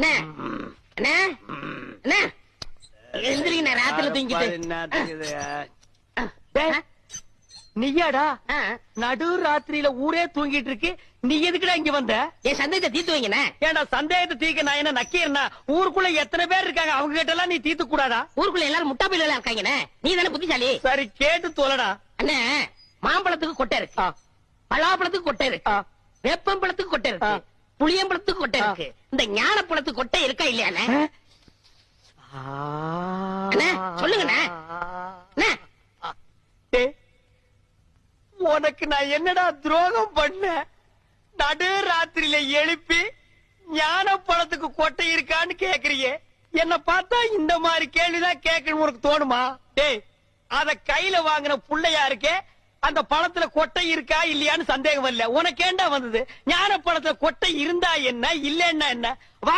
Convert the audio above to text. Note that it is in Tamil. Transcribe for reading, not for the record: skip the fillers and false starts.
அண்ணே அண்ணே அண்ணே எந்திரிங்க, ராத்திரில தூங்கிட்டு. நீயாடா நடு ராத்திரியில ஊரே தூங்கிட்டு இருக்கு, நீ எதுக்குடா இங்க வந்த? என் சந்தேகத்தை தீர்த்து வைங்கண்ணே. ஏன்டா சந்தேகத்தை தீர்க்க நான் என்ன நக்கீரனா? ஊருக்குள்ள எத்தனை பேர் இருக்காங்க, அவங்க கிட்ட எல்லாம் நீ தீர்த்து கூடாதா? ஊருக்குள்ள எல்லாரும் முட்டா பையில இருக்காங்கண்ணே, நீ தானே புத்திசாலி. சரி கேட்டு தோலடா. அண்ணே, மாம்பழத்துக்கு கொட்டை இருக்கு, பலாப்பழத்துக்கு கொட்டை இருக்கு, வேப்பம்பழத்துக்கு கொட்டை இருக்கு, புளியம்பழத்துக்கு கொட்டை இருக்கு. இந்த ஞானப்பழத்துக்கு கொட்டை இருக்கா இல்லையாண்ணே? அண்ணே சொல்லுங்கண்ணே. உனக்கு நான் என்னடா துரோகம் பண்ண? நடு ராத்திரியில எழுப்பி ஞான பழத்துக்கு கொட்டை இருக்கான்னு கேக்குறியே, என்ன பார்த்தா இந்த மாதிரி கேள்விதான் கேட்கணும் உனக்கு தோணுமா? டேய், அத கையில வாங்கின புள்ளையா இருக்கே, அந்த பழத்துல கொட்டை இருக்கா இல்லையான்னு சந்தேகம் இல்ல, உனக்கு ஏண்டா வந்தது? ஞான பழத்துல கொட்டை இருந்தா என்ன, இல்லன்னா என்ன?